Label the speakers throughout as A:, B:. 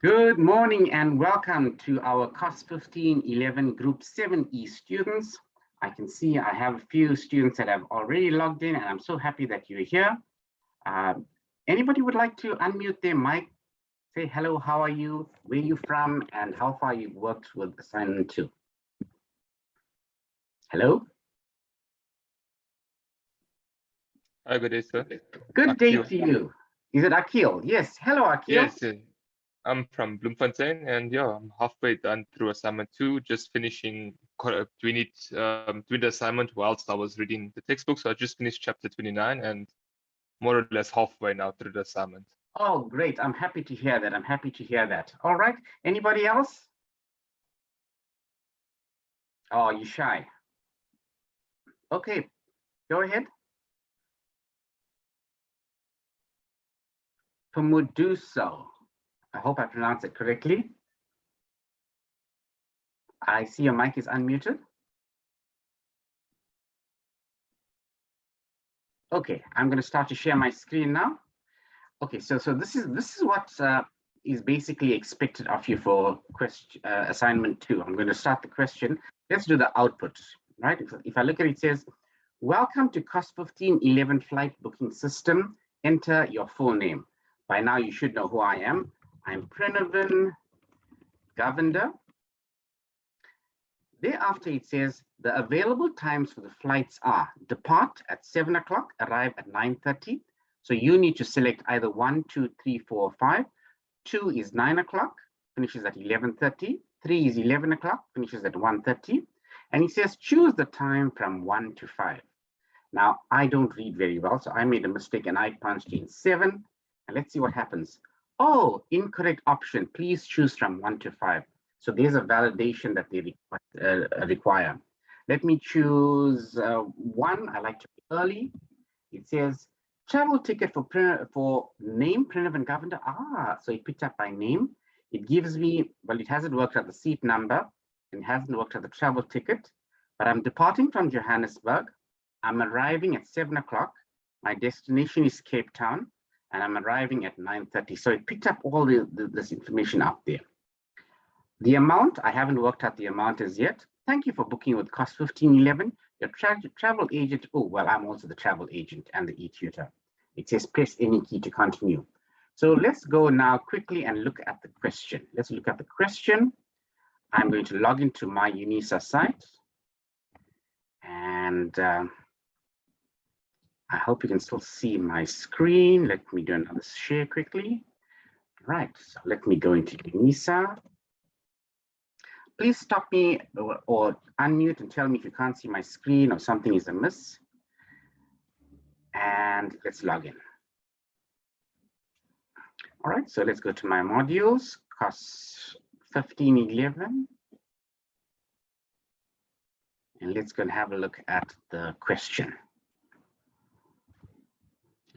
A: Good morning and welcome to our COS 1511 Group 7E students. I can see I have a few students that have already logged in, and I'm so happy that you're here. Anybody would like to unmute their mic, say hello, how are you, where are you from, and how far you've worked with assignment 2? Hello?
B: Hi, good day, sir.
A: Good day
B: Akil.
A: to you. Is it Akil? Yes. Hello, Akil.
B: Yes, I'm from Bloemfontein, and yeah, I'm halfway done through assignment 2, just finishing doing the assignment whilst I was reading the textbook. So I just finished chapter 29 and more or less halfway now through the assignment.
A: Oh, great. I'm happy to hear that. I'm happy to hear that. All right. Anybody else? Oh, you're shy. Okay, go ahead. Pamuduso. I hope I pronounced it correctly. I see your mic is unmuted. Okay, I'm going to start to share my screen now. Okay, so this is what is basically expected of you for question assignment 2. I'm going to start the question. Let's do the output, right? If I look at it, it says, welcome to COS 1511 flight booking system. Enter your full name. By now you should know who I am. I'm Prinavin Govender. Thereafter, it says the available times for the flights are depart at 7 o'clock, arrive at 9:30. So you need to select either 1, 2, 3, 4, 5. 2 is 9 o'clock, finishes at 11:30. 3 is 11 o'clock, finishes at 1:30. And it says choose the time from 1 to 5. Now, I don't read very well, so I made a mistake and I punched in 7. And let's see what happens. Oh, incorrect option. Please choose from 1 to 5. So there's a validation that they require. Let me choose 1. I like to be early. It says travel ticket for name Prinavin Govender. So it picked up by name. It gives me, well, it hasn't worked out the seat number and hasn't worked out the travel ticket, but I'm departing from Johannesburg. I'm arriving at 7 o'clock. My destination is Cape Town, and I'm arriving at 9:30. So it picked up all this information up there. The amount, I haven't worked out the amount as yet. Thank you for booking with COS 1511. Your travel agent, oh, well, I'm also the travel agent and the e-tutor. It says press any key to continue. So let's go now quickly and look at the question. Let's look at the question. I'm going to log into my UNISA site. And I hope you can still see my screen. Let me do another share quickly. Right, so let me go into UNISA. Please stop me or unmute and tell me if you can't see my screen or something is amiss. And let's log in. All right, so let's go to my modules, COS 1511. And let's go and have a look at the question.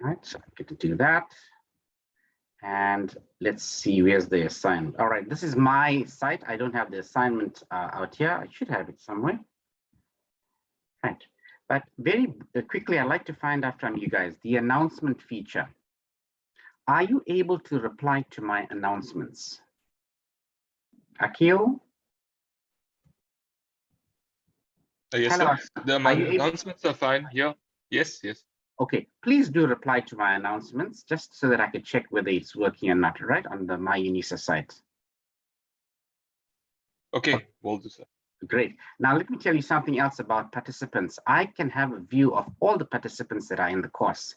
A: All right, so I'm going to do that. And let's see, where's the assignment? All right, this is my site. I don't have the assignment out here. I should have it somewhere. Right, but very quickly, I'd like to find out from you guys, the announcement feature. Are you able to reply to my announcements? Akil?
B: Yes,
A: hello.
B: sir. My announcements are fine. Yeah. Yes.
A: Okay, please do reply to my announcements just so that I can check whether it's working or not, right, on the My UNISA site.
B: Okay, will do, sir.
A: Great. Now, let me tell you something else about participants. I can have a view of all the participants that are in the course.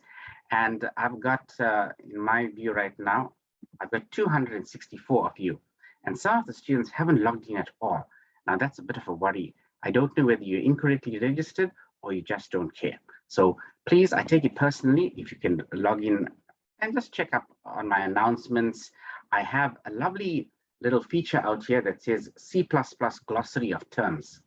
A: And I've got, in my view right now, I've got 264 of you. And some of the students haven't logged in at all. Now, that's a bit of a worry. I don't know whether you're incorrectly registered or you just don't care. So please, I take it personally if you can log in and just check up on my announcements. I have a lovely little feature out here that says C++ glossary of terms.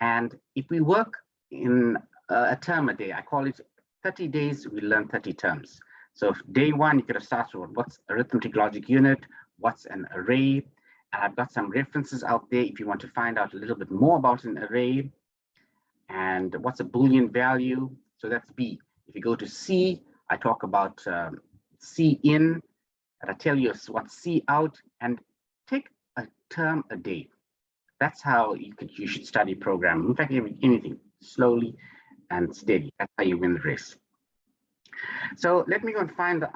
A: And if we work in a term a day, I call it 30 days, we learn 30 terms. So day 1, you could have started with what's arithmetic logic unit, what's an array. And I've got some references out there if you want to find out a little bit more about an array. And what's a Boolean value? So that's B. If you go to C, I talk about C in, but I tell you what, see out and take a term a day. That's how you should study programming. In fact, anything slowly and steady. That's how you win the race. So let me go and find,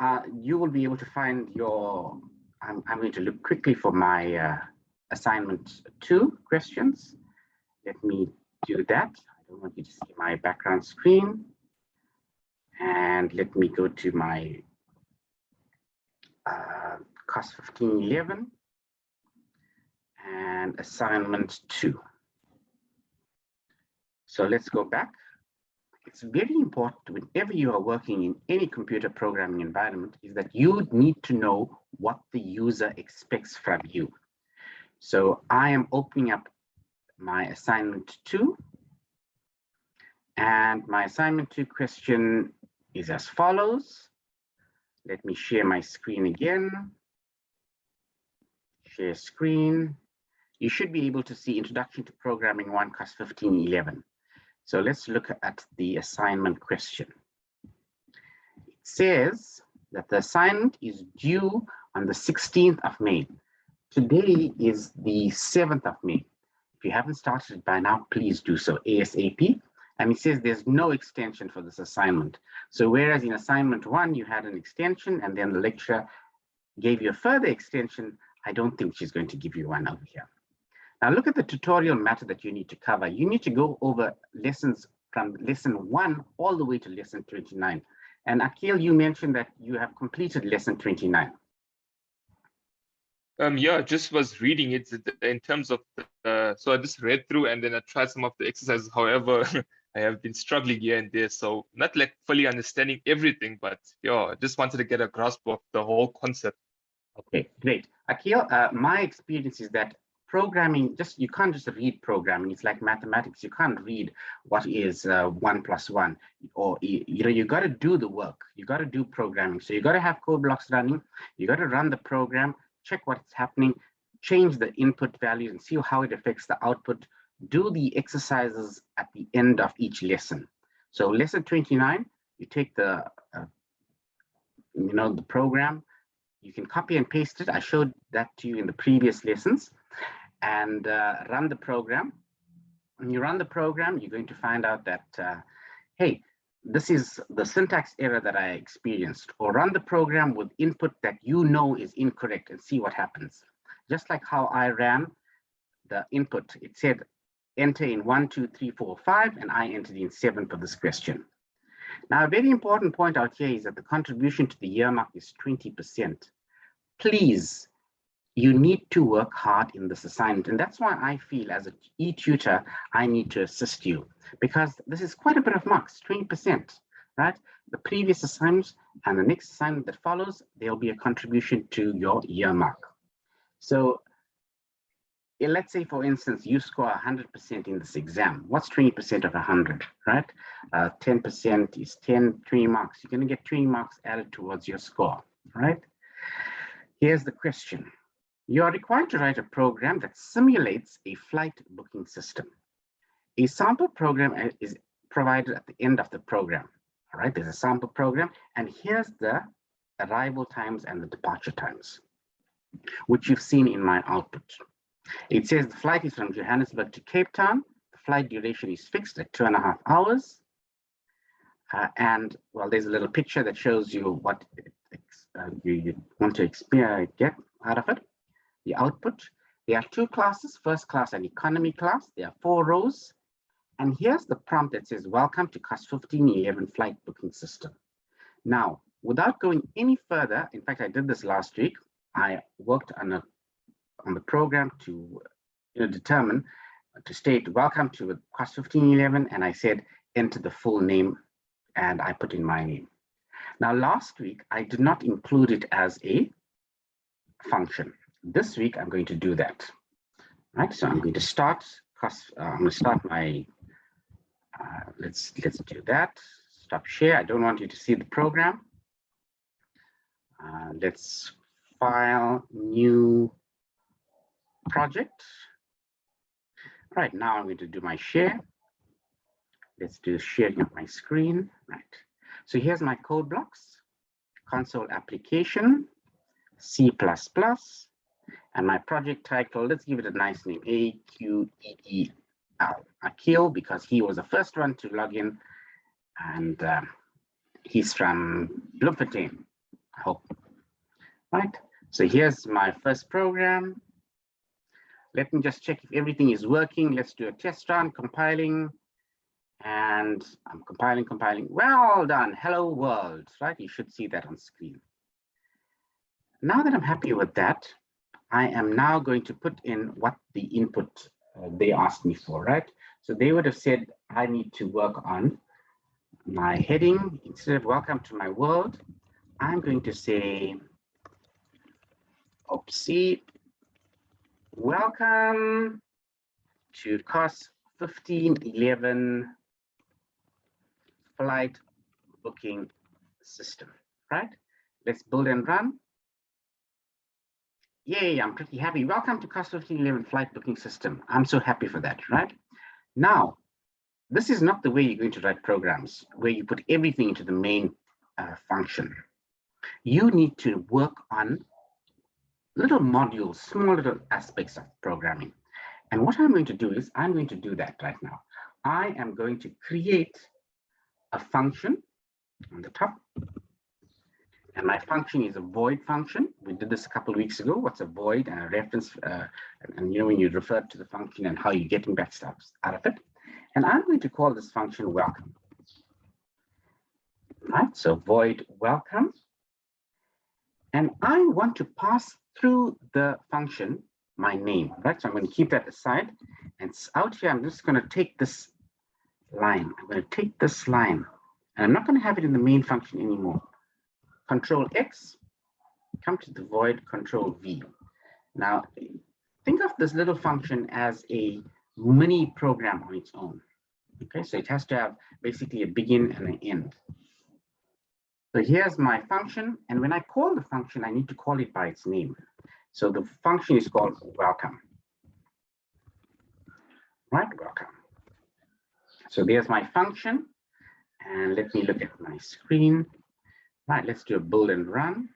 A: you will be able to find your, I'm going to look quickly for my assignment 2 questions. Let me do that. I don't want you to see my background screen. And let me go to my COS 1511 and assignment 2. So let's go back. It's very important whenever you are working in any computer programming environment is that you need to know what the user expects from you. So I am opening up my assignment 2. And my assignment 2 question is as follows. Let me share my screen again. Share screen. You should be able to see Introduction to Programming 1, COS 1511. So let's look at the assignment question. It says that the assignment is due on the 16th of May. Today is the 7th of May. If you haven't started by now, please do so ASAP. And it says there's no extension for this assignment. So whereas in assignment 1, you had an extension and then the lecturer gave you a further extension, I don't think she's going to give you one over here. Now look at the tutorial matter that you need to cover. You need to go over lessons from lesson 1 all the way to lesson 29. And Akhil, you mentioned that you have completed lesson 29.
B: Yeah, just was reading it in terms of so I just read through and then I tried some of the exercises. However, I have been struggling here and there, so not like fully understanding everything, but yeah, just wanted to get a grasp of the whole concept.
A: Okay, great. Akhil, my experience is that programming, you can't just read programming. It's like mathematics. You can't read what is 1 + 1, or you got to do the work. You got to do programming. So you got to have code blocks running. You got to run the program, check what's happening, change the input values, and see how it affects the output. Do the exercises at the end of each lesson. So lesson 29, you take the the program. You can copy and paste it. I showed that to you in the previous lessons. And run the program. When you run the program, you're going to find out that, hey, this is the syntax error that I experienced, or run the program with input that you know is incorrect and see what happens. Just like how I ran the input, it said enter in 1, 2, 3, 4, 5, and I entered in 7 for this question. Now, a very important point out here is that the contribution to the year mark is 20%. Please, you need to work hard in this assignment. And that's why I feel as an e-tutor, I need to assist you, because this is quite a bit of marks, 20%, right? The previous assignments and the next assignment that follows, there'll be a contribution to your year mark. So let's say, for instance, you score 100% in this exam. What's 20% of 100, right? 10% is 20 marks. You're going to get 20 marks added towards your score, right? Here's the question. You are required to write a program that simulates a flight booking system. A sample program is provided at the end of the program. All right, there's a sample program, and here's the arrival times and the departure times, which you've seen in my output. It says the flight is from Johannesburg to Cape Town. The flight duration is fixed at 2.5 hours. And well, there's a little picture that shows you what you want to get out of it. The output. There are 2 classes, first class and economy class. There are 4 rows. And here's the prompt that says, welcome to COS 1511 flight booking system. Now, without going any further, in fact, I did this last week. I worked on the program to determine, to state, welcome to COS 1511. And I said, enter the full name, and I put in my name. Now, last week, I did not include it as a function. This week, I'm going to do that. Right, so I'm going to start. I'm going to start my. Let's do that. Stop share. I don't want you to see the program. Let's file new project. Right now, I'm going to do my share. Let's do sharing of my screen. Right. So here's my code blocks. Console application. C++. And my project title, let's give it a nice name, AQEEL, Akil, because he was the first one to log in, and he's from Bloemfontein, I hope. Right, so here's my first program. Let me just check if everything is working. Let's do a test run, compiling, and I'm compiling. Well done, hello world, right? You should see that on screen. Now that I'm happy with that, I am now going to put in what the input they asked me for, right? So they would have said, I need to work on my heading. Instead of welcome to my world, I'm going to say, oopsie, welcome to COS 1511 flight booking system, right? Let's build and run. Yay, I'm pretty happy. Welcome to COS 1511 flight booking system. I'm so happy for that, right? Now, this is not the way you're going to write programs where you put everything into the main function. You need to work on little modules, small little aspects of programming. And what I'm going to do is I'm going to do that right now. I am going to create a function on the top. And my function is a void function. We did this a couple of weeks ago. What's a void and a reference, and you know, when you refer to the function and how you're getting back stuff out of it. And I'm going to call this function welcome. Right, so void welcome. And I want to pass through the function my name, right? So I'm going to keep that aside. And out here, I'm just going to take this line. I'm going to take this line. And I'm not going to have it in the main function anymore. Control X, come to the void, Control V. Now, think of this little function as a mini program on its own. Okay, so it has to have basically a begin and an end. So here's my function, and when I call the function, I need to call it by its name. So the function is called welcome. Right, welcome. So there's my function, and let me look at my screen. Right, let's do a build and run.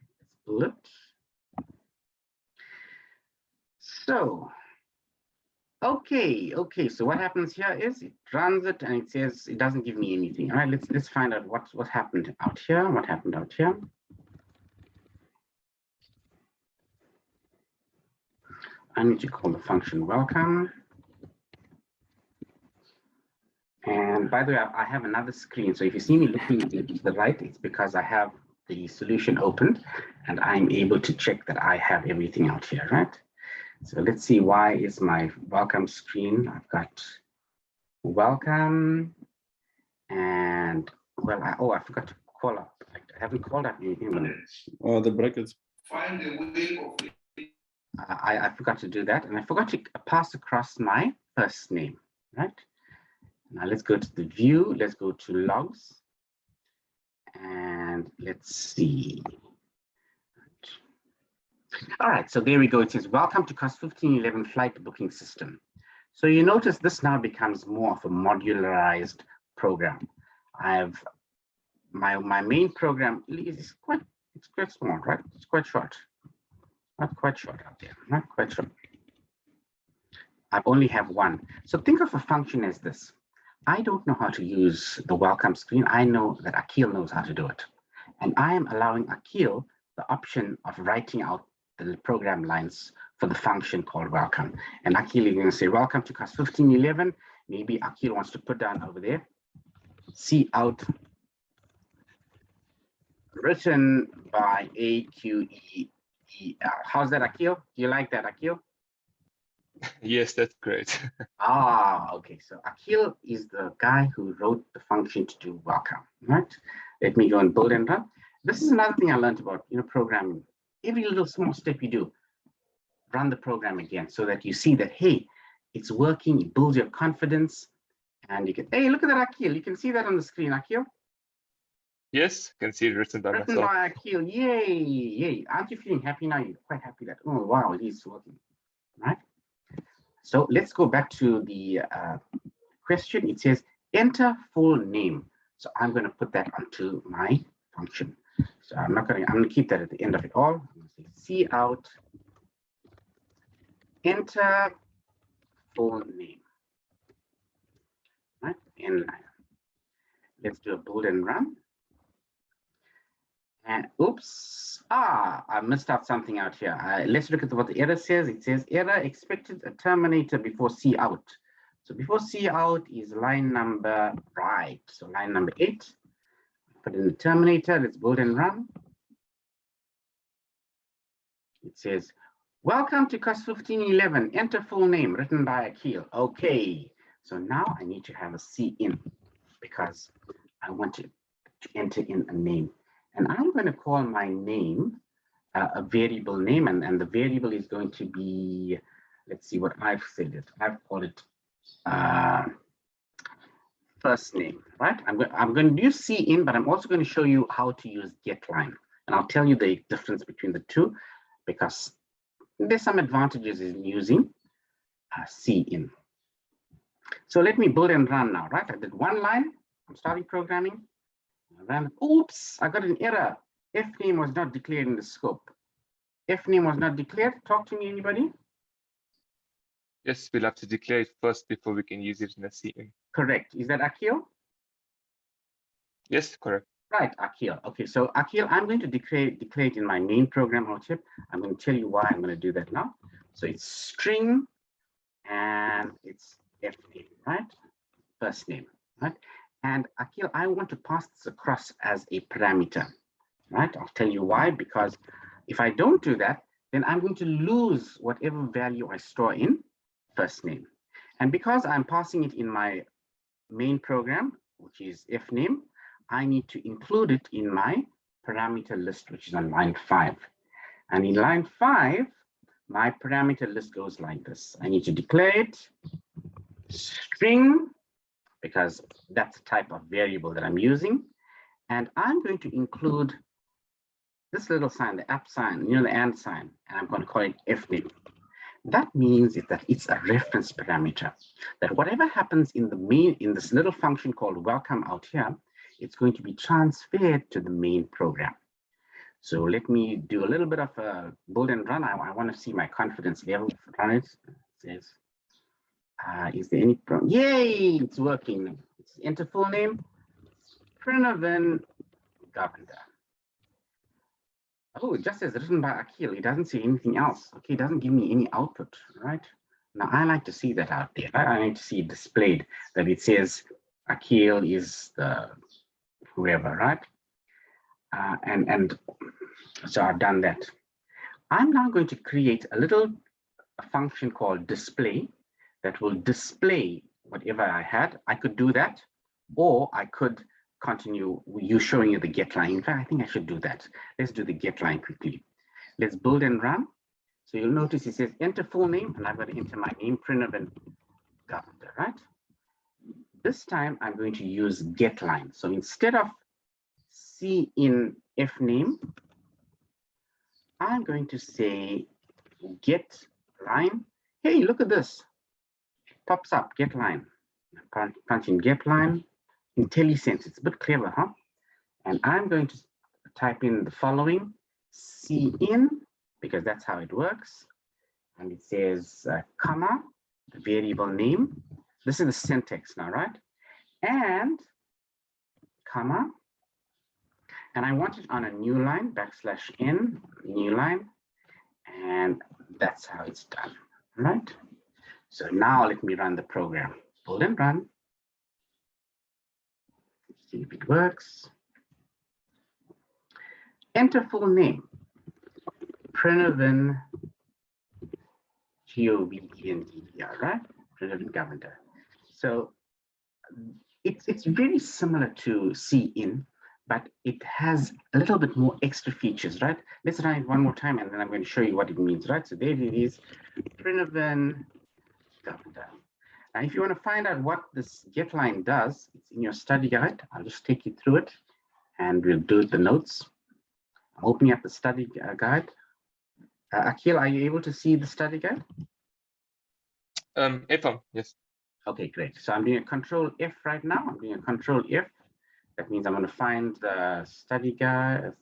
A: Let's build it. So, okay. So what happens here is it runs it and it says it doesn't give me anything. All right, let's find out what happened out here. What happened out here? I need to call the function welcome. And by the way, I have another screen. So if you see me looking to the right, it's because I have the solution opened and I'm able to check that I have everything out here, right? So let's see, why is my welcome screen? I've got welcome and, well, I forgot to call up. I haven't called up anything.
C: Oh, the brackets.
D: Find a way of it.
A: I forgot to do that, and I forgot to pass across my first name, right? Now let's go to the view, let's go to logs, and let's see. All right, so there we go. It says, welcome to COS 1511 flight booking system. So you notice this now becomes more of a modularized program. I have my main program is quite small, right? It's quite short. Not quite short out there, not quite short. I only have one. So think of a function as this. I don't know how to use the welcome screen. I know that Akil knows how to do it. And I am allowing Akil the option of writing out the program lines for the function called welcome. And Akil is going to say, welcome to COS 1511. Maybe Akil wants to put down over there, see out written by AQEEL. How's that, Akil? Do you like that, Akil?
B: Yes, that's great.
A: Okay. So Akil is the guy who wrote the function to do welcome, right? Let me go and build and run. This is another thing I learned about, programming. Every little small step you do, run the program again so that you see that, hey, it's working. It builds your confidence, and you can, hey, look at that, Akil. You can see that on the screen, Akil.
B: Yes, can see it written by
A: Written
B: myself.
A: by Akil. Yay. Aren't you feeling happy now? You're quite happy that, oh, wow, it is working, right? So let's go back to the question. It says, enter full name. So I'm going to put that onto my function. So I'm going to keep that at the end of it all. I'm going to See out, enter full name. Right, inline. Let's do a bold and run. And oops, I missed out something out here. Let's look at what the error says. It says error expected a terminator before C out. So before C out is line number, right. So line number 8. Put in the terminator. Let's bold and run. It says, welcome to course 1511. Enter full name written by Akil. Okay. So now I need to have a C in because I want to enter in a name. And I'm going to call my name a variable name, and the variable is going to be, let's see what I've said it. I've called it first name, right? I'm going to use C in, but I'm also going to show you how to use GETline. And I'll tell you the difference between the two because there's some advantages in using C in. So let me build and run now, right? I did one line. I'm starting programming. Oops, I got an error. F name was not declared in the scope. F name was not declared. Talk to me, anybody?
B: Yes, we'll have to declare it first before we can use it in a CM.
A: Correct. Is that Akil?
B: Yes, correct.
A: Right, Akil. Okay, so Akil, I'm going to declare it in my main program output. I'm going to tell you why I'm going to do that now. So it's string and it's F name, right? First name, right? And Akil, I want to pass this across as a parameter, right? I'll tell you why, because if I don't do that, then I'm going to lose whatever value I store in first name. And because I'm passing it in my main program, which is F name, I need to include it in my parameter list, which is on line 5. And in line 5, my parameter list goes like this. I need to declare it string, because that's the type of variable that I'm using. And I'm going to include this little sign, the @ sign, the and sign, and I'm going to call it F name. That means that it's a reference parameter, that whatever happens in the main, in this little function called welcome out here, it's going to be transferred to the main program. So let me do a little bit of a build and run. I want to see my confidence level. Run it. It says, is there any problem? Yay, it's working. It's enter full name, Prinavin Governor. Oh, it just says written by Akil. It doesn't say anything else. Okay, it doesn't give me any output, right? Now I like to see that out there. I like to see it displayed that it says Akil is the whoever, right? And so I've done that. I'm now going to create a function called display that will display whatever I had. I could do that, or I could continue showing you the GETline. In fact, I think I should do that. Let's do the GETline quickly. Let's build and run. So you'll notice it says enter full name, and I've got to enter my name, Prinavin Governor, right? This time I'm going to use GETline. So instead of C in F name, I'm going to say GETline. Hey, look at this. It pops up, GETline. Punch in GETline. IntelliSense, it's a bit clever, huh? And I'm going to type in the following, C in, because that's how it works. And it says comma, the variable name. This is the syntax now, right? And comma, and I want it on a new line, \n, new line. And that's how it's done, right? So now let me run the program. Build and run. See if it works. Enter full name, Prinavin, Governor, right? Prinavin Governor. So it's very similar to C in, but it has a little bit more extra features, right? Let's run it one more time, and then I'm going to show you what it means, right? So there it is, Prinavin Governor. Now, if you want to find out what this GETline does, it's in your study guide. I'll just take you through it, and we'll do the notes. I'm opening up the study guide. Akil, are you able to see the study guide?
B: FM, yes.
A: Okay, great. So I'm doing a Control F right now. I'm doing a Control F. That means I'm going to find the study guide,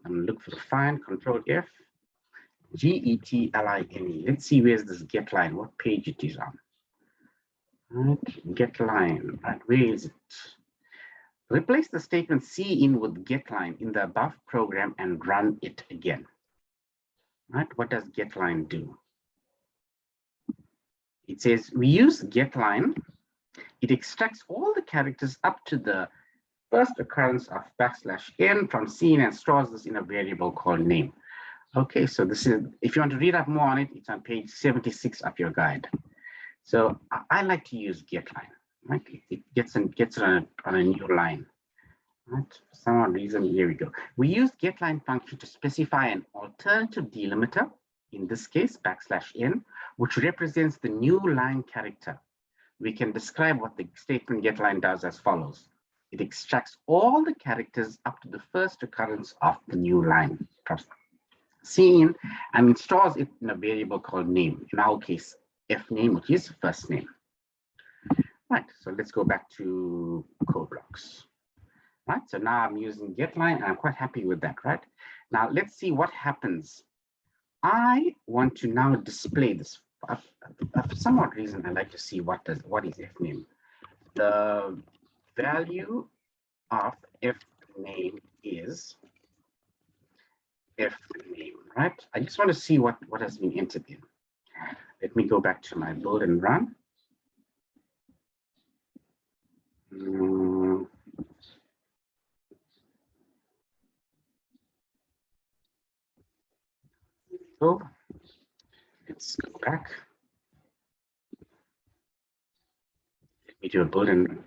A: I'm gonna look for the find, Control F, GETline. Let's see where's this GETline, what page it is on. Right, GETline, right, where is it? Replace the statement cin with GETline in the above program and run it again. Right, what does GETline do? It says we use GETline. It extracts all the characters up to the first occurrence of \n from cin and stores this in a variable called name. Okay, so this is, if you want to read up more on it, it's on page 76 of your guide. So I like to use GETline, right? It gets it on a new line, right? For some odd reason, here we go. We use GETline function to specify an alternative delimiter, in this case, \n, which represents the new line character. We can describe what the statement GETline does as follows. It extracts all the characters up to the first occurrence of the new line cin and stores it in a variable called name, in our case, fname, which is first name. Right, so let's go back to code blocks. Right, so now I'm using GETline and I'm quite happy with that, right? Now let's see what happens. I want to now display this. For some odd reason, I like to see what is fname. The value of fname is fname, right? I just want to see what has been entered in. Let me go back to my build and run. So let's go back. Let me do a build and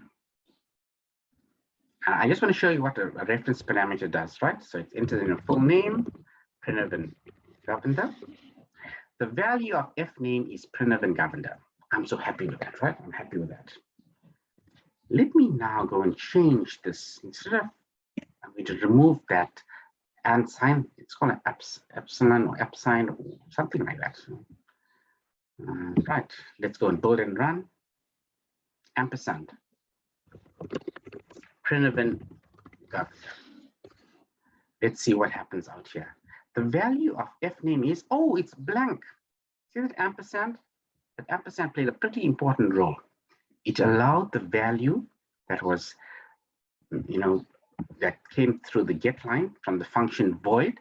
A: I just want to show you what a reference parameter does, right? So it's entered in a full name, Prinavin Govender. The value of fname is Prinavin Govender. I'm so happy with that, right? I'm happy with that. Let me now go and change this. Instead of, I'm going to remove that and sign. It's called an epsilon or epsign or something like that. Right, let's go and build and run. Ampersand. Prinavin Govender. Let's see what happens out here. The value of fname is, oh, it's blank. See that ampersand? That ampersand played a pretty important role. It allowed the value that was, that came through the GETline from the function void,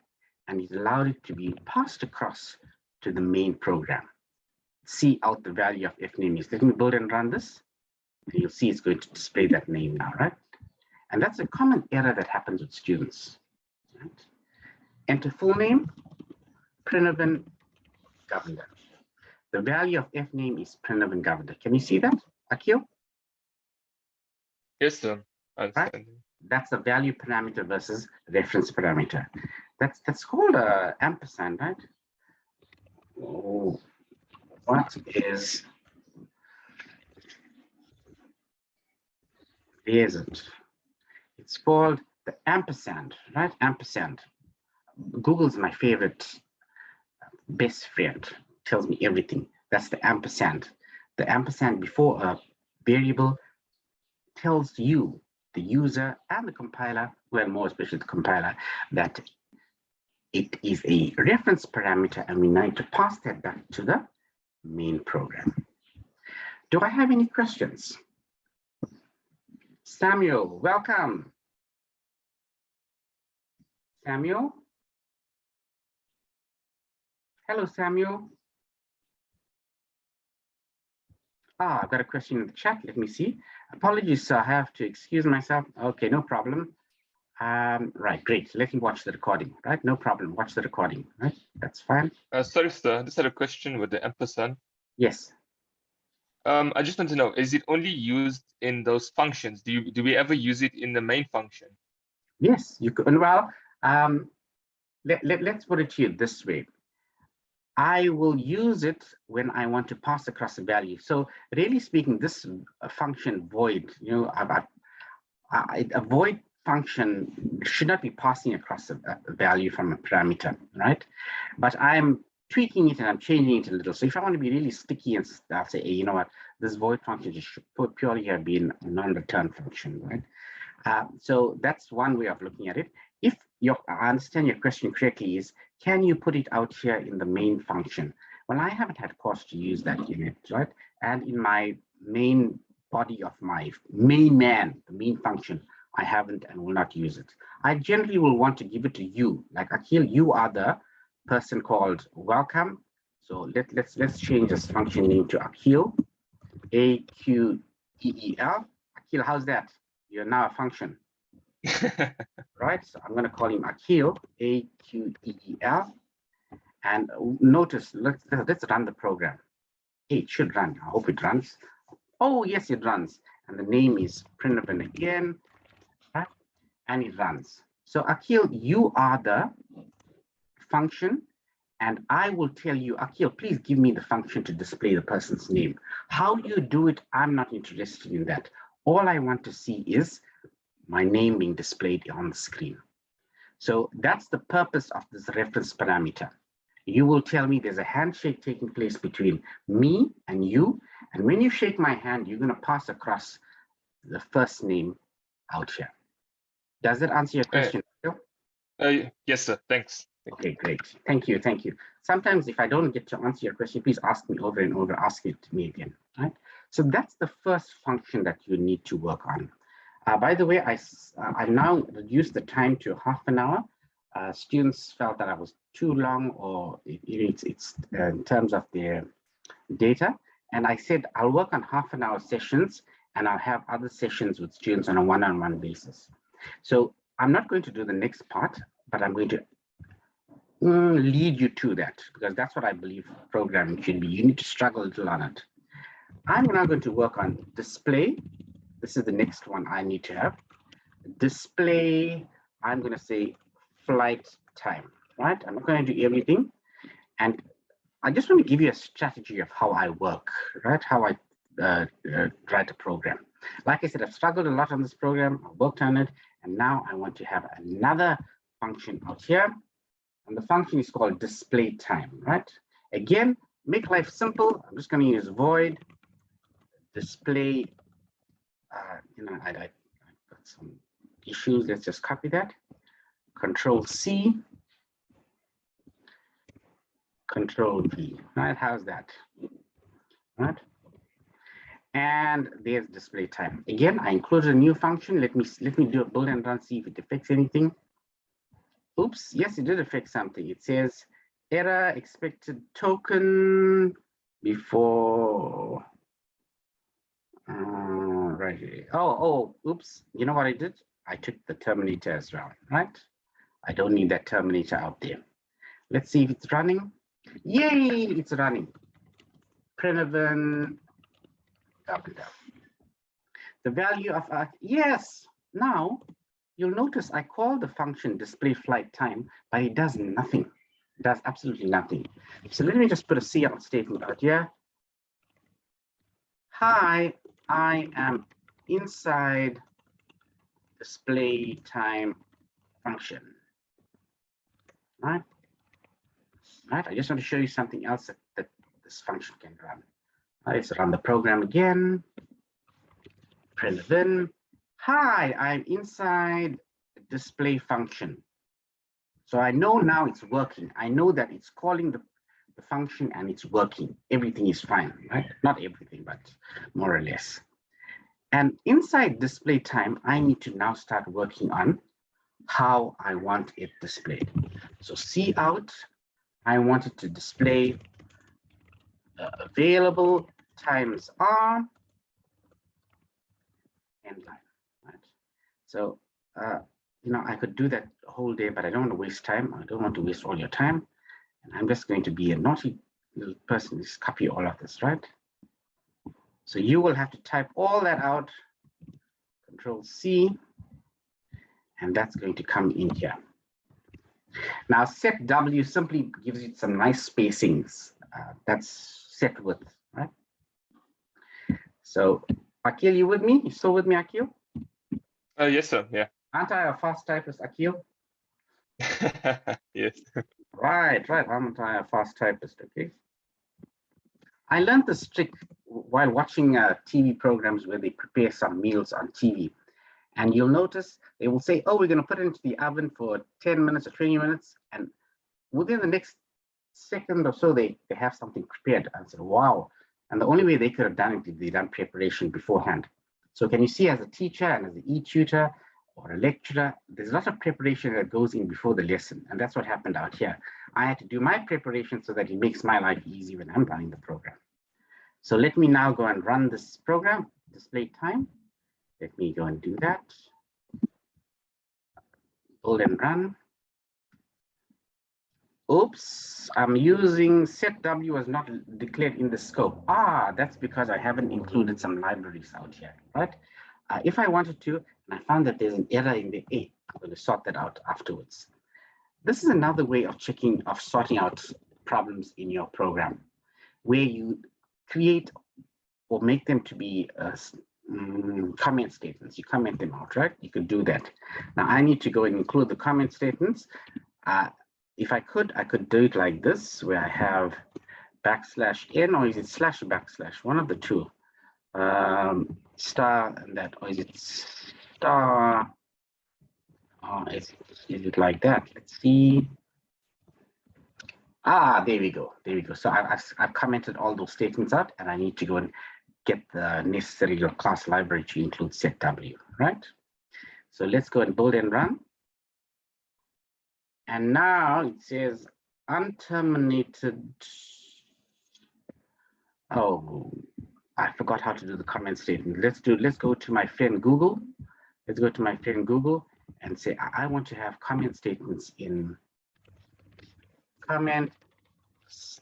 A: and it allowed it to be passed across to the main program. See out the value of fname is. Let me build and run this. And you'll see it's going to display that name now, right? And that's a common error that happens with students. Right? Enter full name, Prinavin Govender. The value of fname is Prinavin Govender. Can you see that, Akil?
B: Yes, sir.
A: Right? That's the value parameter versus reference parameter. That's called a ampersand, right? Oh, what is it? It's called the ampersand, right? Ampersand. Google's my favorite, best friend, tells me everything. That's the ampersand. The ampersand before a variable tells you, the user and the compiler, well, more especially the compiler, that it is a reference parameter and we need to pass that back to the main program. Do I have any questions? Samuel, welcome. Samuel? Hello, Samuel. I've got a question in the chat. Let me see. Apologies, I have to excuse myself. Okay, no problem. Right, great. Let me watch the recording, right? No problem. Watch the recording, right? That's fine.
B: Sorry, sir. I just had a question with the ampersand.
A: Yes.
B: I just want to know, is it only used in those functions? Do we ever use it in the main function?
A: Yes, you could. Well, let's put it to you this way. I will use it when I want to pass across a value. So really speaking, this function void, a void function should not be passing across a value from a parameter, right? But I'm tweaking it and I'm changing it a little. So if I want to be really sticky and I'll say, hey, you know what, this void function just should purely have been a non-return function, right? So that's one way of looking at it. if I understand your question correctly, is can you put it out here in the main function? Well, I haven't had cause to use that unit, right? And in my main body of my the main function, I haven't and will not use it. I generally will want to give it to you, like Akhil, you are the person called welcome. So let's change this function name to Akhil, A-Q-E-E-L. Akhil, how's that? You're now a function. Right, so I'm going to call him Akhil, A-Q-E-E-L. And notice, let's run the program. Hey, it should run. I hope it runs. Oh, yes, it runs. And the name is Prinavin again, right? And it runs. So Akhil, you are the function, and I will tell you, Akhil, please give me the function to display the person's name. How you do it, I'm not interested in that. All I want to see is my name being displayed on the screen. So that's the purpose of this reference parameter. You will tell me there's a handshake taking place between me and you. And when you shake my hand, you're going to pass across the first name out here. Does that answer your question?
B: Yes, sir. Thanks.
A: Okay, great. Thank you. Thank you. Sometimes if I don't get to answer your question, please ask me over and over, ask it to me again, right? So that's the first function that you need to work on. By the way, I've now reduced the time to half an hour. Students felt that I was too long, or it's in terms of their data. And I said, I'll work on half an hour sessions, and I'll have other sessions with students on a one-on-one basis. So I'm not going to do the next part, but I'm going to lead you to that, because that's what I believe programming should be. You need to struggle a little on it. I'm now going to work on display. This is the next one I need to have. Display, I'm going to say flight time, right? I'm not going to do everything. And I just want to give you a strategy of how I work, right? How I write a program. Like I said, I've struggled a lot on this program. I worked on it. And now I want to have another function out here. And the function is called display time, right? Again, make life simple. I'm just going to use void display. I got some issues. Let's just copy that. Control C. Control V. Right? How's that? Right? And there's display time. Again, I included a new function. Let me do a build and run, see if it affects anything. Oops, yes, it did affect something. It says error expected token before. Right here. Oh, oops. You know what I did? I took the terminator as well, right? I don't need that terminator out there. Let's see if it's running. Yay, it's running. Prinavin, up and down. The value of, yes, now you'll notice I call the function display flight time, but it does nothing. It does absolutely nothing. So let me just put a CL statement out here. Hi, I am inside display time function. Right? Right. I just want to show you something else that this function can run. Let's run the program again. Prinavin. Hi, I'm inside display function. So I know now it's working. I know that it's calling the function and it's working. Everything is fine, right? Not everything, but more or less. And inside display time, I need to now start working on how I want it displayed. So C out, I want it to display available times are end line, right? So, I could do that the whole day, but I don't want to waste time. I don't want to waste all your time. And I'm just going to be a naughty little person, just copy all of this, right? So you will have to type all that out, Control C, and that's going to come in here. Now set W simply gives you some nice spacings. That's set width, right? So Akhil, you with me? You still with me, Akhil?
B: Yes, sir. Yeah.
A: Aren't I a fast typist, Akhil?
B: Yes.
A: Right. Aren't I a fast typist? Okay. I learned this trick while watching TV programs where they prepare some meals on TV. And you'll notice they will say, oh, we're going to put it into the oven for 10 minutes or 20 minutes. And within the next second or so, they have something prepared. I said, wow. And the only way they could have done it is they done preparation beforehand. So can you see, as a teacher and as an e-tutor or a lecturer, there's a lot of preparation that goes in before the lesson. And that's what happened out here. I had to do my preparation so that it makes my life easy when I'm running the program. So let me now go and run this program, display time. Let me go and do that. Build and run. Oops, I'm using set W was not declared in the scope. That's because I haven't included some libraries out here, right? If I wanted to, and I found that there's an error in the A, I'm going to sort that out afterwards. This is another way of sorting out problems in your program, where you create or make them to be comment statements. You comment them out, right? You could do that. Now I need to go and include the comment statements. If I could do it like this, where I have \n, or is it /\, one of the two, star and that, or is it star, is it like that? Let's see. There we go. So I've commented all those statements out, and I need to go and get the necessary class library to include set W, right? So let's go and build and run. And now it says unterminated. Oh, I forgot how to do the comment statement. Let's go to my friend Google. Let's go to my friend Google and say, I want to have comment statements in C++.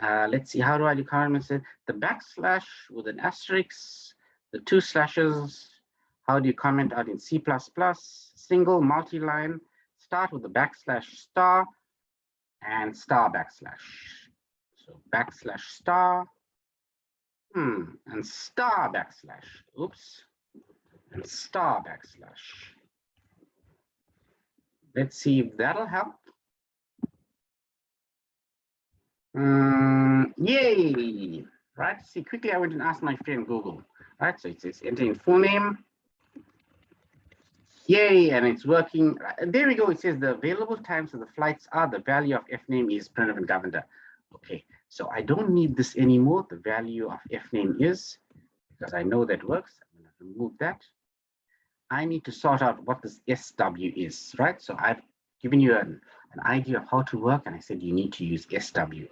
A: Let's see, how do I do comment statements? The backslash with an asterisk, the 2 slashes. How do you comment out in C++? Single, multi-line, start with the \star and *\. So \star, and *\. Oops, and *\. Let's see if that'll help. Yay! Right, see, quickly I went and asked my friend Google. Right, so it says enter in full name. Yay, and it's working. There we go. It says the available times of the flights are, the value of fname is Prinavin Governor. Okay, so I don't need this anymore. The value of fname is, because I know that works, I'm going to remove that. I need to sort out what this SW is, right? So I've given you an idea of how to work, and I said you need to use SW.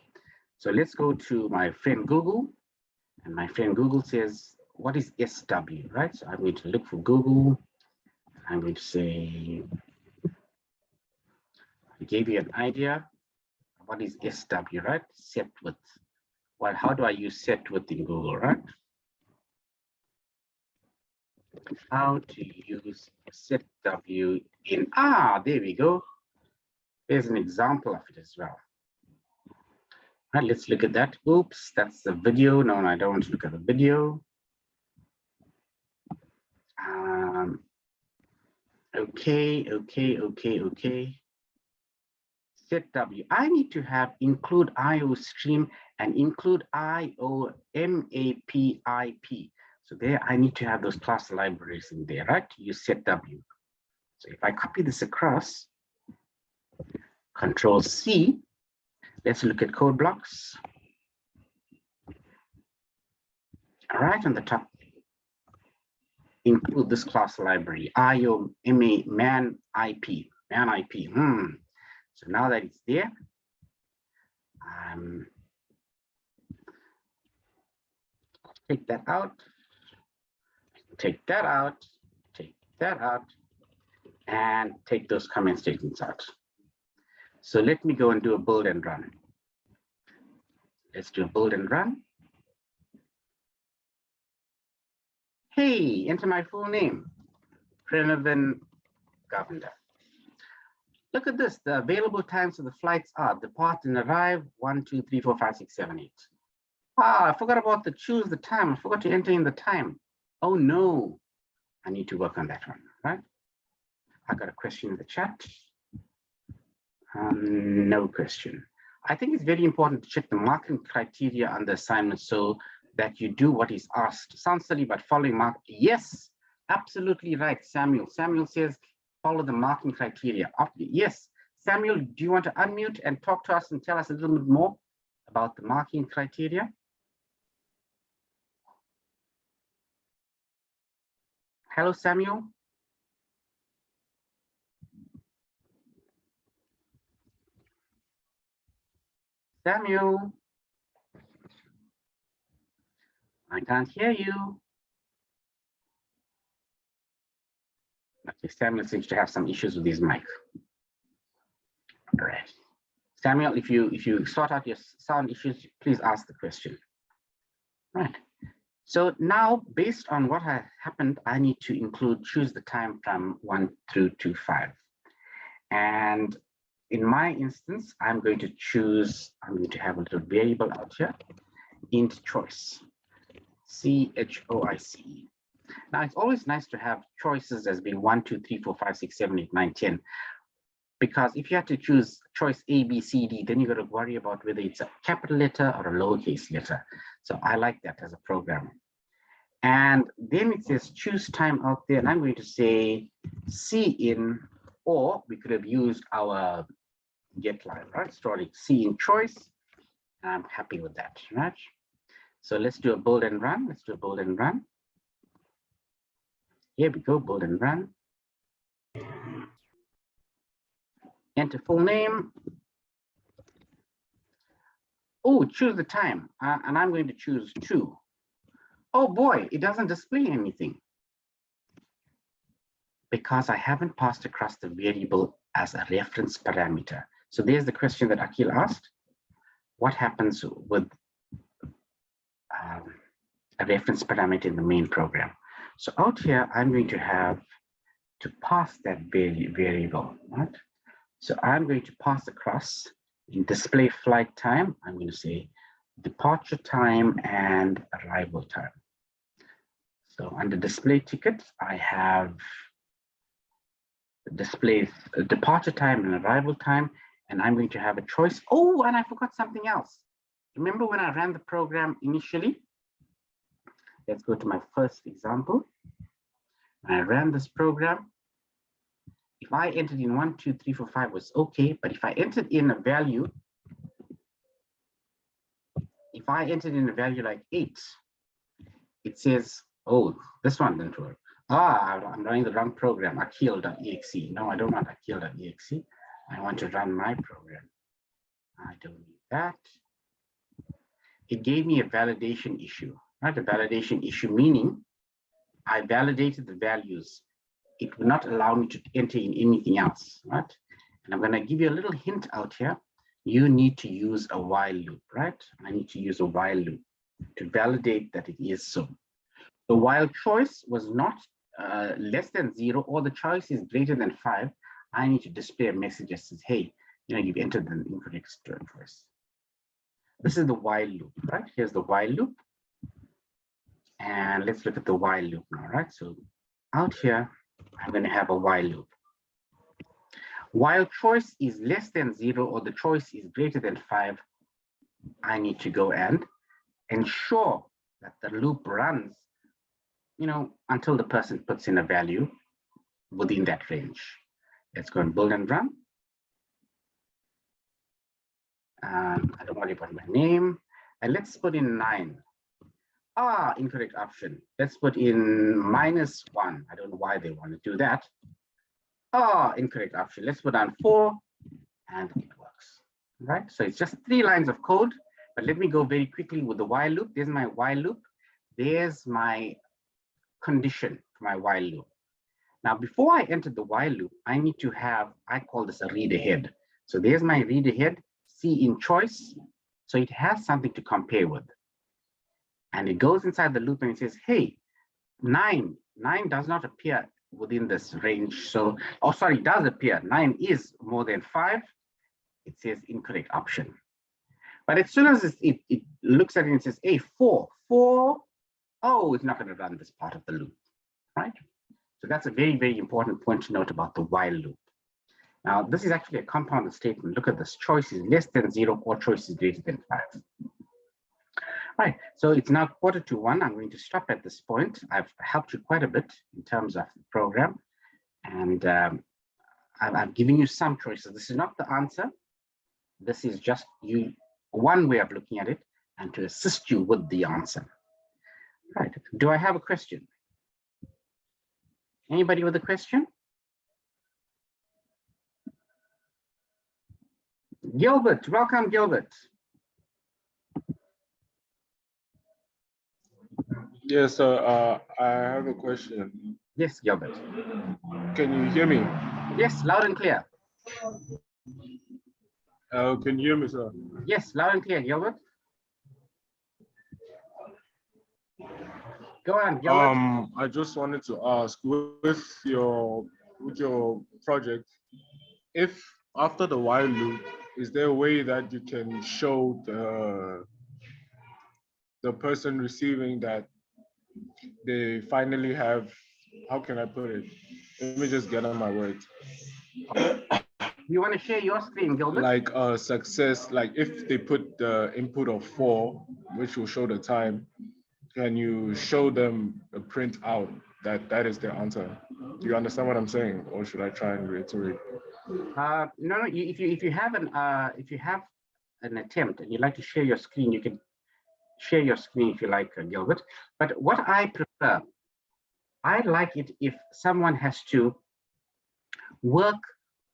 A: So let's go to my friend Google, and my friend Google says, what is SW, right? So I'm going to look for Google. I'm going to say, I gave you an idea. What is SW, right? Set width. Well, how do I use set width in Google, right? How to use set W in, there we go. There's an example of it as well. All right, let's look at that. Oops, that's the video. No, I don't want to look at the video. Okay. Set W. I need to have include IO stream and include IO MAPIP. So there I need to have those class libraries in there, right? To use set W. So if I copy this across, Control C, let's look at code blocks. All right, on the top, include this class library, IO man IP. So now that it's there, take that out, take that out, take that out, and take those comment statements out. So let me go and do a build and run. Let's do a build and run. Hey, enter my full name, Prinavin Governor. Look at this, the available times of the flights are depart and arrive 1, 2, 3, 4, 5, 6, 7, 8. I forgot about the choose the time. I forgot to enter in the time. Oh no, I need to work on that one, right? I got a question in the chat. No question. I think it's very important to check the marking criteria on the assignment so that you do what is asked. Sounds silly, but following mark, yes, absolutely right, Samuel. Samuel says, follow the marking criteria. Yes, Samuel, do you want to unmute and talk to us and tell us a little bit more about the marking criteria? Hello, Samuel. Samuel. I can't hear you. Okay, Samuel seems to have some issues with his mic. All right. Samuel, if you sort out your sound issues, please ask the question. Right. So now, based on what has happened, I need to choose the time from 1 through to 5. And in my instance, I'm going to have a little variable out here, int choice, CHOICE. Now, it's always nice to have choices as being 1, 2, 3, 4, 5, 6, 7, 8, 9, 10. Because if you have to choose choice A, B, C, D, then you got to worry about whether it's a capital letter or a lowercase letter. So I like that as a programmer. And then it says choose time out there, and I'm going to say cin, or we could have used our GETline, right? Storing cin choice. I'm happy with that, right? So let's do a build and run. Let's do a build and run. Here we go, build and run. Enter full name. Oh, choose the time, and I'm going to choose 2. Oh boy, it doesn't display anything because I haven't passed across the variable as a reference parameter. So there's the question that Akhil asked. What happens with a reference parameter in the main program? So out here, I'm going to have to pass that variable, right? So I'm going to pass across in display flight time. I'm going to say departure time and arrival time. So under display ticket, I have display departure time and arrival time, and I'm going to have a choice. Oh, and I forgot something else. Remember when I ran the program initially? Let's go to my first example. I ran this program. If I entered in 1, 2, 3, 4, 5 was okay, but if I entered in a value, like 8, it says, oh, this one didn't work. I'm running the wrong program, akhil.exe. No, I don't want akhil.exe. I want to run my program. I don't need that. It gave me a validation issue, right? A validation issue meaning I validated the values. It will not allow me to enter in anything else, right? And I'm going to give you a little hint out here. You need to use a while loop, right? I need to use a while loop to validate that it is so. The while choice was not less than 0 or the choice is greater than 5, I need to display a message that says, hey, you've entered an incorrect choice. This is the while loop, right? Here's the while loop. And let's look at the while loop now, right? So out here, I'm going to have a while loop. While choice is less than 0 or the choice is greater than 5, I need to go and ensure that the loop runs, until the person puts in a value within that range. Let's go and build and run. I don't worry about my name. And let's put in 9. Incorrect option. Let's put in -1. I don't know why they want to do that. Incorrect option. Let's put on 4 and it works, right? So it's just 3 lines of code, but let me go very quickly with the while loop. There's my while loop. There's my condition for my while loop. Now, before I enter the while loop, I need to have, I call this a read ahead. So there's my read ahead, cin choice. So it has something to compare with. And it goes inside the loop and it says, hey, 9 does not appear within this range. So, does appear. 9 is more than 5. It says incorrect option. But as soon as it looks at it and says, hey, 4, it's not going to run this part of the loop, right? So that's a very, very important point to note about the while loop. Now, this is actually a compounded statement. Look at this. Choice is less than 0 or choice is greater than 5. Right, so it's now 1:45. I'm going to stop at this point. I've helped you quite a bit in terms of the program, and I've given you some choices. This is not the answer. This is just one way of looking at it and to assist you with the answer. Right, do I have a question? Anybody with a question? Gilbert, welcome, Gilbert.
C: Yes, sir. I have a question.
A: Yes, Gilbert.
C: Can you hear me?
A: Yes, loud and clear.
C: Can you hear me, sir?
A: Yes, loud and clear, Gilbert. Go on, Gilbert.
C: I just wanted to ask, with your project, if after the while loop, is there a way that you can show the person receiving that they finally have, how can I put it? Let me just get on my words.
A: You want to share your screen, Gilbert?
C: Like success, like if they put the input of 4, which will show the time, can you show them a print out that is their answer? Do you understand what I'm saying, or should I try and reiterate?
A: No. If you have an attempt and you'd like to share your screen, you can share your screen if you like, Gilbert. But what I prefer, I like it if someone has to work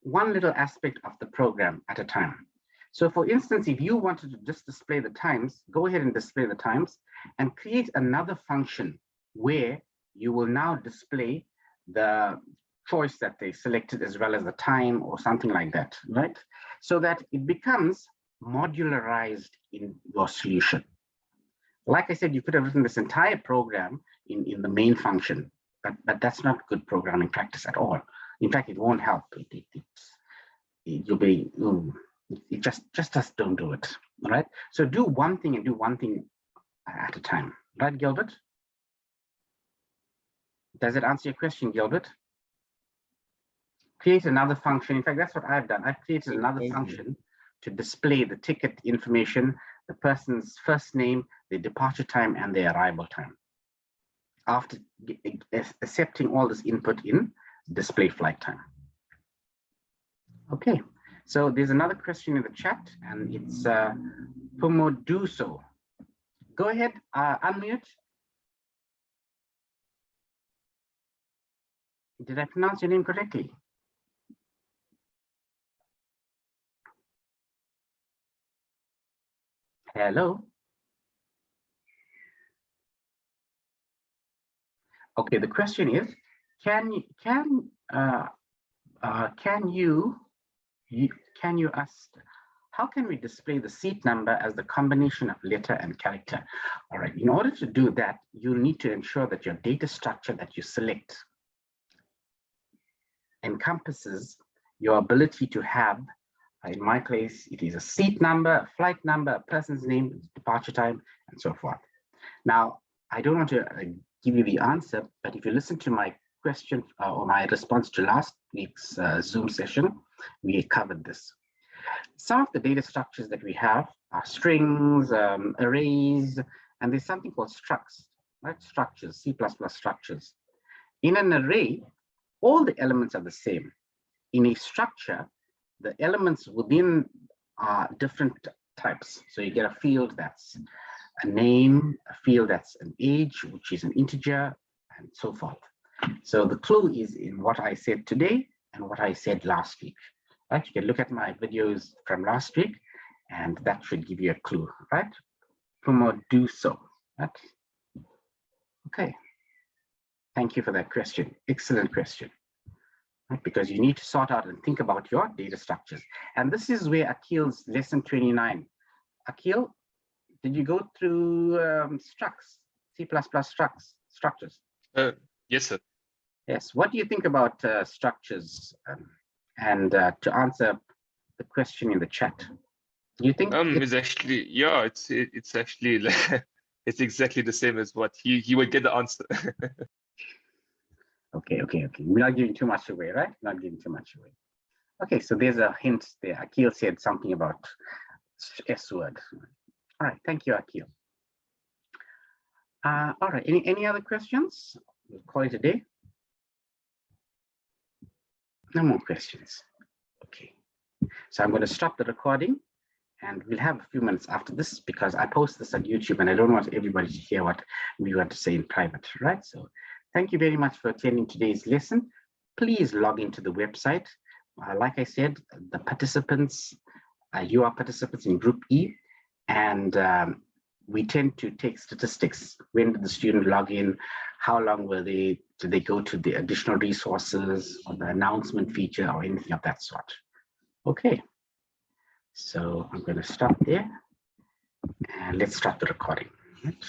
A: one little aspect of the program at a time. So for instance, if you wanted to just display the times, go ahead and display the times and create another function where you will now display the choice that they selected as well as the time or something like that, right? So that it becomes modularized in your solution. Like I said, you could have written this entire program in the main function, but that's not good programming practice at all. In fact, it won't help. Just don't do it. All right. So do one thing and do one thing at a time. Right, Gilbert? Does it answer your question, Gilbert? Create another function. In fact, that's what I've done. I've created another function to display the ticket information, the person's first name, their departure time, and their arrival time. After accepting all this input in display flight time. Okay, so there's another question in the chat, and it's Pomoduso. Go ahead, unmute. Did I pronounce your name correctly? Hello. Okay, the question is, can you ask, how can we display the seat number as the combination of letter and character? All right, in order to do that, you need to ensure that your data structure that you select encompasses your ability to have, in my case, it is a seat number, a flight number, a person's name, departure time, and so forth. Now, I don't want to give you the answer, but if you listen to my question or my response to last week's Zoom session, we covered this. Some of the data structures that we have are strings, arrays, and there's something called structs, right? Structures, C++ structures. In an array, all the elements are the same. In a structure, the elements within are different types. So you get a field that's a name, a field that's an age, which is an integer, and so forth. So the clue is in what I said today and what I said last week. Right? You can look at my videos from last week, and that should give you a clue, right? Do so. Right? Okay. Thank you for that question. Excellent question. Right? Because you need to sort out and think about your data structures. And this is where Akhil's lesson 29. Akhil, did you go through structs, C++ structures?
B: Yes, sir.
A: Yes. What do you think about structures? And to answer the question in the chat, do you think
B: it's actually, yeah, it's actually like, it's exactly the same as what he would get the answer.
A: Okay. We're not giving too much away, right? Not giving too much away. Okay, so there's a hint there. Akhil said something about S word. All right, thank you, Akhil. All right, any other questions? We'll call it a day. No more questions. Okay, so I'm going to stop the recording and we'll have a few minutes after this because I post this on YouTube and I don't want everybody to hear what we want to say in private, right? So thank you very much for attending today's lesson. Please log into the website. Like I said, the participants, you are participants in Group E, and we tend to take statistics. When did the student log in? How long did they go to the additional resources or the announcement feature or anything of that sort? Okay, so I'm going to stop there and let's start the recording. Right.